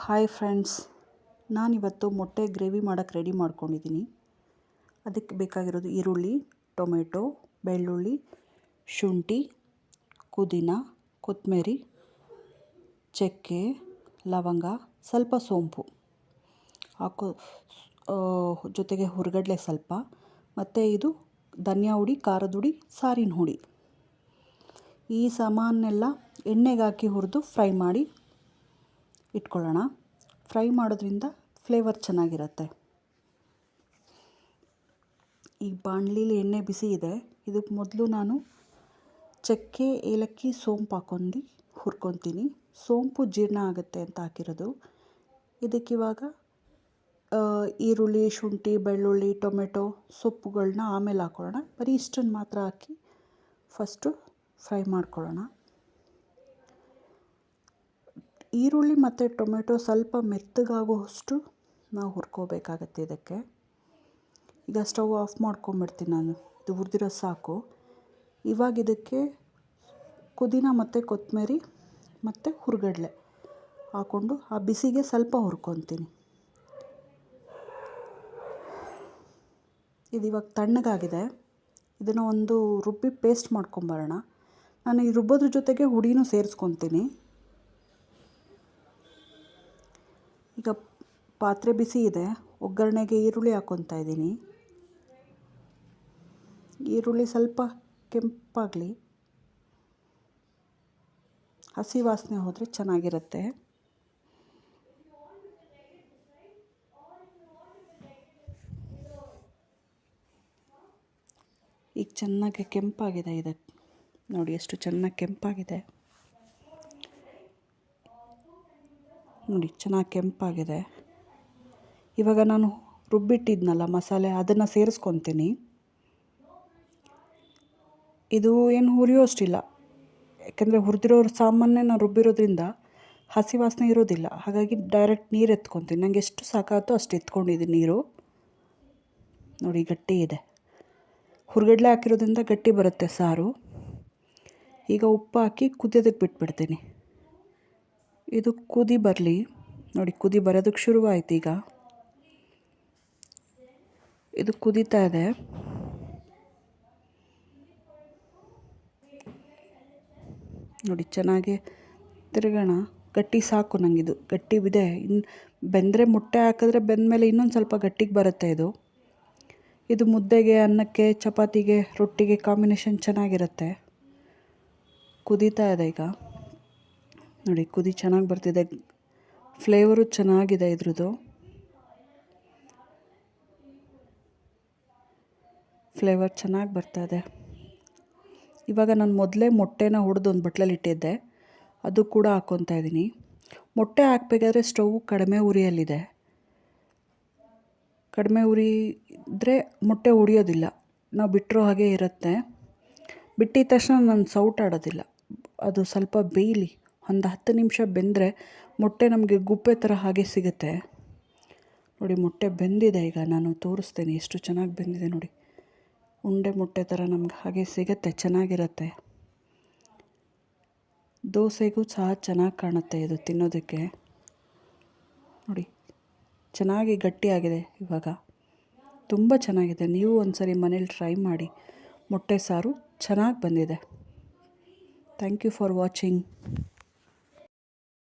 Hi friends, ನಾನಿವತ್ತು ಮೊಟ್ಟೆ gravy ಮಾಡೋಕ್ಕೆ ರೆಡಿ ಮಾಡ್ಕೊಂಡಿದ್ದೀನಿ. ಅದಕ್ಕೆ ಬೇಕಾಗಿರೋದು ಈರುಳ್ಳಿ, ಟೊಮೆಟೊ, ಬೆಳ್ಳುಳ್ಳಿ, ಶುಂಠಿ, ಪುದೀನ, ಕೊತ್ತಂಬರಿ, ಚಕ್ಕೆ, ಲವಂಗ, ಸ್ವಲ್ಪ ಸೋಂಪು ಜೊತೆಗೆ ಹುರ್ಗಡ್ಲೆ ಸ್ವಲ್ಪ, ಮತ್ತು ಇದು ಧನಿಯಾ ಹುಡಿ, ಖಾರದ ಹುಡಿ, ಸಾರಿನ ಹುಡಿ. ಈ ಸಾಮಾನೆಲ್ಲ ಎಣ್ಣೆಗೆ ಹಾಕಿ ಹುರಿದು ಫ್ರೈ ಮಾಡಿ ಇಟ್ಕೊಳ್ಳೋಣ. ಫ್ರೈ ಮಾಡೋದ್ರಿಂದ ಫ್ಲೇವರ್ ಚೆನ್ನಾಗಿರುತ್ತೆ. ಈ ಬಾಣಲಿಲಿ ಎಣ್ಣೆ ಬಿಸಿ ಇದೆ. ಇದಕ್ಕೆ ಮೊದಲು ನಾನು ಚಕ್ಕೆ, ಏಲಕ್ಕಿ, ಸೋಂಪು ಹಾಕ್ಕೊಂಡು ಹುರ್ಕೊತೀನಿ. ಸೋಂಪು ಜೀರ್ಣ ಆಗುತ್ತೆ ಅಂತ ಹಾಕಿರೋದು. ಇದಕ್ಕಿವಾಗ ಈರುಳ್ಳಿ, ಶುಂಠಿ, ಬೆಳ್ಳುಳ್ಳಿ, ಟೊಮೆಟೊ, ಸೊಪ್ಪುಗಳನ್ನ ಆಮೇಲೆ ಹಾಕ್ಕೊಳ್ಳೋಣ. ಬರೀ ಇಷ್ಟನ್ನು ಮಾತ್ರ ಹಾಕಿ ಫಸ್ಟು ಫ್ರೈ ಮಾಡ್ಕೊಳ್ಳೋಣ. ಈರುಳ್ಳಿ ಮತ್ತು ಟೊಮೆಟೊ ಸ್ವಲ್ಪ ಮೆತ್ತಗಾಗುವಷ್ಟು ನಾವು ಹುರ್ಕೋಬೇಕಾಗತ್ತೆ ಇದಕ್ಕೆ. ಈಗ ಸ್ಟವ್ ಆಫ್ ಮಾಡ್ಕೊಂಬಿಡ್ತೀನಿ ನಾನು. ಇದು ಹುರಿದಿರೋ ಸಾಕು. ಇವಾಗ ಇದಕ್ಕೆ ಪುದೀನ ಮತ್ತು ಕೊತ್ತಂಬರಿ ಮತ್ತು ಹುರ್ಗಡ್ಲೆ ಹಾಕ್ಕೊಂಡು ಆ ಬಿಸಿಗೆ ಸ್ವಲ್ಪ ಹುರ್ಕೊತೀನಿ. ಇದು ಇವಾಗ ತಣ್ಣಗಾಗಿದೆ. ಇದನ್ನು ಒಂದು ರುಬ್ಬಿ ಪೇಸ್ಟ್ ಮಾಡ್ಕೊಂಬರೋಣ. ನಾನು ಈ ರುಬ್ಬೋದ್ರ ಜೊತೆಗೆ ಹುಡಿನೂ ಸೇರಿಸ್ಕೊತೀನಿ. ಈಗ ಪಾತ್ರೆ ಬಿಸಿ ಇದೆ. ಒಗ್ಗರಣೆಗೆ ಈರುಳ್ಳಿ ಹಾಕ್ಕೊತಾ ಇದ್ದೀನಿ. ಈರುಳ್ಳಿ ಸ್ವಲ್ಪ ಕೆಂಪಾಗಲಿ, ಹಸಿ ವಾಸನೆ ಹೋದರೆ ಚೆನ್ನಾಗಿರುತ್ತೆ. ಈಗ ಚೆನ್ನಾಗಿ ಕೆಂಪಾಗಿದೆ. ಇದಕ್ಕೆ ನೋಡಿ ಎಷ್ಟು ಚೆನ್ನಾಗಿ ಕೆಂಪಾಗಿದೆ. ನೋಡಿ ಚೆನ್ನಾಗಿ ಕೆಂಪಾಗಿದೆ. ಇವಾಗ ನಾನು ರುಬ್ಬಿಟ್ಟಿದ್ನಲ್ಲ ಮಸಾಲೆ, ಅದನ್ನು ಸೇರಿಸ್ಕೊತೀನಿ. ಇದು ಏನು ಹುರಿಯೋಷ್ಟಿಲ್ಲ, ಯಾಕೆಂದರೆ ಹುರಿದಿರೋ ಸಾಮಾನ್ಯ ನಾನು ರುಬ್ಬಿರೋದ್ರಿಂದ ಹಸಿ ವಾಸನೆ ಇರೋದಿಲ್ಲ. ಹಾಗಾಗಿ ಡೈರೆಕ್ಟ್ ನೀರು ಎತ್ಕೊತೀನಿ. ನನಗೆ ಎಷ್ಟು ಸಾಕಾಗುತ್ತೋ ಅಷ್ಟು ಎತ್ಕೊಂಡಿದ್ದೀನಿ ನೀರು. ನೋಡಿ ಗಟ್ಟಿ ಇದೆ. ಹುರ್ಗಡ್ಲೆ ಹಾಕಿರೋದ್ರಿಂದ ಗಟ್ಟಿ ಬರುತ್ತೆ ಸಾರು. ಈಗ ಉಪ್ಪು ಹಾಕಿ ಕುದಿಯೋದಕ್ಕೆ ಬಿಟ್ಬಿಡ್ತೀನಿ. ಇದು ಕುದಿ ಬರಲಿ. ನೋಡಿ ಕುದಿ ಬರೋದಕ್ಕೆ ಶುರುವಾಯ್ತು. ಈಗ ಇದು ಕುದೀತಾ ಇದೆ. ನೋಡಿ ಚೆನ್ನಾಗಿ ತಿರುಗೋಣ. ಗಟ್ಟಿ ಸಾಕು ನನಗಿದು. ಗಟ್ಟಿ ಇದೆ. ಇನ್ನು ಬೆಂದರೆ ಮೊಟ್ಟೆ ಹಾಕಿದ್ರೆ ಬೆಂದಮೇಲೆ ಇನ್ನೊಂದು ಸ್ವಲ್ಪ ಗಟ್ಟಿಗೆ ಬರುತ್ತೆ ಇದು. ಇದು ಮುದ್ದೆಗೆ, ಅನ್ನಕ್ಕೆ, ಚಪಾತಿಗೆ, ರೊಟ್ಟಿಗೆ ಕಾಂಬಿನೇಷನ್ ಚೆನ್ನಾಗಿರುತ್ತೆ. ಕುದೀತಾ ಇದೆ ಈಗ. ನೋಡಿ ಕುದಿ ಚೆನ್ನಾಗಿ ಬರ್ತಿದೆ. ಫ್ಲೇವರು ಚೆನ್ನಾಗಿದೆ ಇದ್ರದ್ದು. ಫ್ಲೇವರ್ ಚೆನ್ನಾಗಿ ಬರ್ತಾಯಿದೆ. ಇವಾಗ ನಾನು ಮೊದಲೇ ಮೊಟ್ಟೆನ ಹೊಡೆದು ಒಂದು ಬಟ್ಲಲ್ಲಿ ಇಟ್ಟಿದ್ದೆ, ಅದು ಕೂಡ ಹಾಕ್ಕೊತಾ ಇದ್ದೀನಿ. ಮೊಟ್ಟೆ ಹಾಕಬೇಕಾದ್ರೆ ಸ್ಟವ್ ಕಡಿಮೆ ಉರಿಯಲ್ಲಿದೆ. ಕಡಿಮೆ ಉರಿ ಇದ್ದರೆ ಮೊಟ್ಟೆ ಉರಿಯೋದಿಲ್ಲ. ನಾವು ಬಿಟ್ಟರೂ ಹಾಗೆ ಇರುತ್ತೆ. ಬಿಟ್ಟಿದ ತಕ್ಷಣ ನಾನು ಸೌಟ್ ಆಡೋದಿಲ್ಲ. ಅದು ಸ್ವಲ್ಪ ಬೇಯಲಿ. ಒಂದು 10 ನಿಮಿಷ ಬೆಂದರೆ ಮೊಟ್ಟೆ ನಮಗೆ ಗುಪ್ಪೆ ಥರ ಹಾಗೆ ಸಿಗುತ್ತೆ. ನೋಡಿ ಮೊಟ್ಟೆ ಬೆಂದಿದೆ. ಈಗ ನಾನು ತೋರಿಸ್ತೀನಿ ಎಷ್ಟು ಚೆನ್ನಾಗಿ ಬೆಂದಿದೆ ನೋಡಿ. ಉಂಡೆ ಮೊಟ್ಟೆ ಥರ ನಮ್ಗೆ ಹಾಗೆ ಸಿಗುತ್ತೆ. ಚೆನ್ನಾಗಿರುತ್ತೆ. ದೋಸೆಗೂ ಸಹ ಚೆನ್ನಾಗಿ ಕಾಣುತ್ತೆ ಇದು ತಿನ್ನೋದಕ್ಕೆ. ನೋಡಿ ಚೆನ್ನಾಗಿ ಗಟ್ಟಿಯಾಗಿದೆ. ಇವಾಗ ತುಂಬ ಚೆನ್ನಾಗಿದೆ. ನೀವು ಒಂದ್ಸರಿ ಮನೇಲಿ ಟ್ರೈ ಮಾಡಿ. ಮೊಟ್ಟೆ ಸಾರು ಚೆನ್ನಾಗಿ ಬಂದಿದೆ. Thank you for watching.